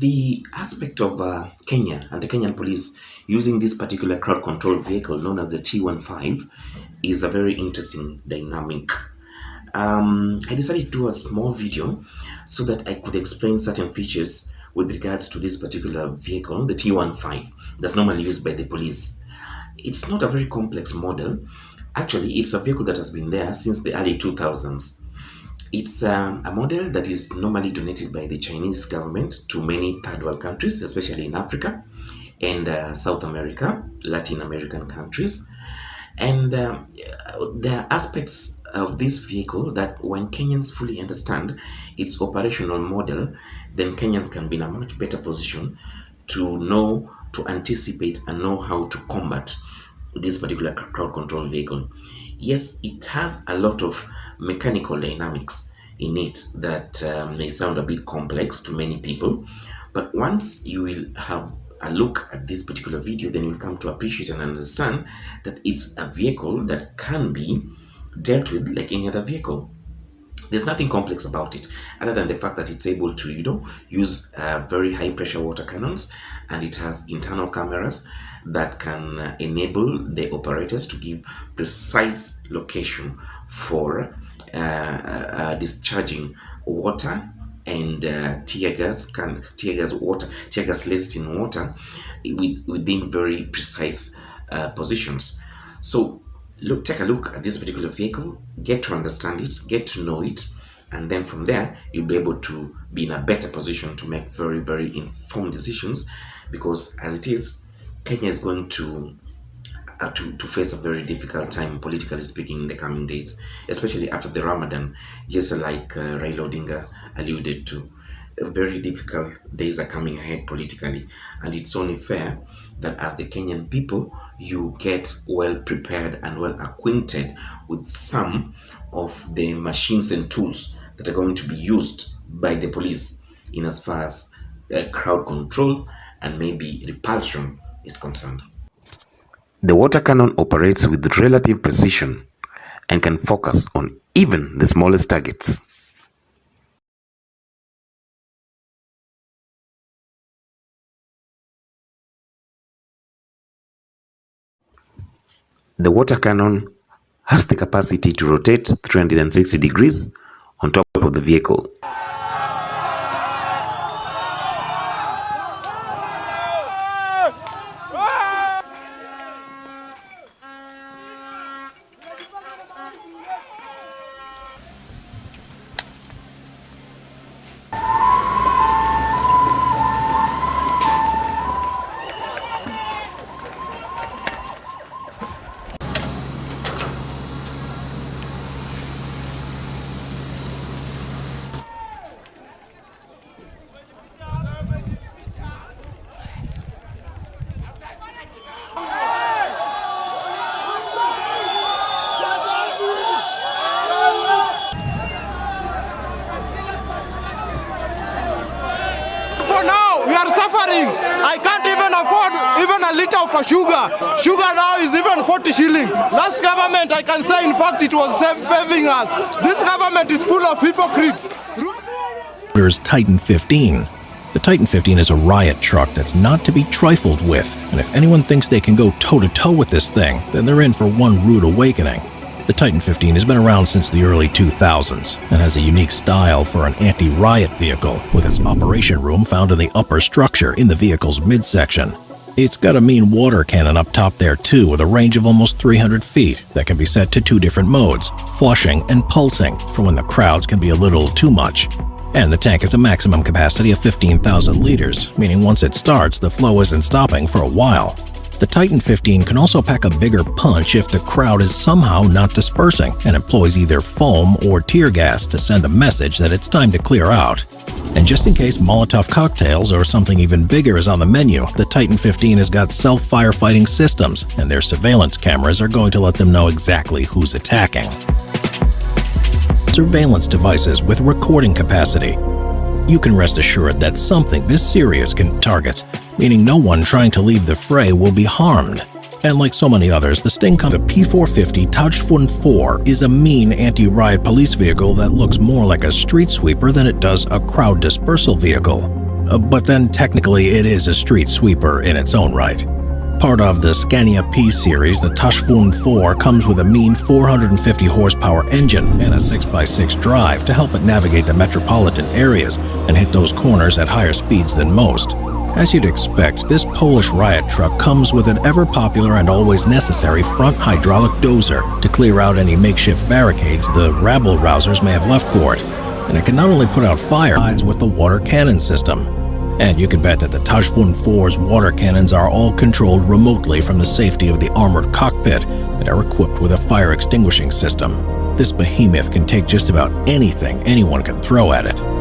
The aspect of Kenya and the Kenyan police using this particular crowd control vehicle known as the T-15 is a very interesting dynamic. I decided to do a small video so that I could explain certain features with regards to this particular vehicle, the T-15, that's normally used by the police. It's not a very complex model. Actually, it's a vehicle that has been there since the early 2000s. It's a model that is normally donated by the Chinese government to many third world countries, especially in Africa and South America, Latin American countries. And there are aspects of this vehicle that when Kenyans fully understand its operational model, then Kenyans can be in a much better position to know, to anticipate, and know how to combat this particular crowd control vehicle. Yes, it has a lot of mechanical dynamics in it that may sound a bit complex to many people, but once you will have a look at this particular video, then you'll come to appreciate and understand that it's a vehicle that can be dealt with like any other vehicle. There's nothing complex about it other than the fact that it's able to, use very high pressure water cannons, and it has internal cameras that can enable the operators to give precise location for discharging water and tear gas laced in water within very precise positions. So take a look at this particular vehicle, get to understand it, get to know it, and then from there you'll be able to be in a better position to make very, very informed decisions, because as it is, Kenya is going to face a very difficult time, politically speaking, in the coming days, especially after the Ramadan, just like Raila Odinga alluded to. Very difficult days are coming ahead politically, and it's only fair that as the Kenyan people, you get well prepared and well acquainted with some of the machines and tools that are going to be used by the police in as far as crowd control and maybe repulsion is concerned. The water cannon operates with relative precision and can focus on even the smallest targets. The water cannon has the capacity to rotate 360 degrees on top of the vehicle. I can't even afford even a liter of sugar. Sugar now is even 40 shilling. Last government, I can say, in fact, it was saving us. This government is full of hypocrites. There's Titan 15. The Titan 15 is a riot truck that's not to be trifled with, and if anyone thinks they can go toe-to-toe with this thing, then they're in for one rude awakening. The Titan 15 has been around since the early 2000s and has a unique style for an anti-riot vehicle, with its operation room found in the upper structure in the vehicle's midsection. It's got a mean water cannon up top there too, with a range of almost 300 feet that can be set to two different modes, flushing and pulsing, for when the crowds can be a little too much. And the tank has a maximum capacity of 15,000 liters, meaning once it starts, the flow isn't stopping for a while. The Titan 15 can also pack a bigger punch if the crowd is somehow not dispersing and employs either foam or tear gas to send a message that it's time to clear out. And just in case Molotov cocktails or something even bigger is on the menu, the Titan 15 has got self-firefighting systems, and their surveillance cameras are going to let them know exactly who's attacking. Surveillance devices with recording capacity. You can rest assured that something this serious can target, meaning no one trying to leave the fray will be harmed. And like so many others, the Sting the P450 Tajfun 4 is a mean anti-riot police vehicle that looks more like a street sweeper than it does a crowd dispersal vehicle. But then technically it is a street sweeper in its own right. Part of the Scania P series, the T-15 4 comes with a mean 450 horsepower engine and a 6x6 drive to help it navigate the metropolitan areas and hit those corners at higher speeds than most. As you'd expect, this Polish riot truck comes with an ever-popular and always necessary front hydraulic dozer to clear out any makeshift barricades the rabble-rousers may have left for it. And it can not only put out fire, it sides with the water cannon system. And you can bet that the T-15 4's water cannons are all controlled remotely from the safety of the armored cockpit and are equipped with a fire extinguishing system. This behemoth can take just about anything anyone can throw at it.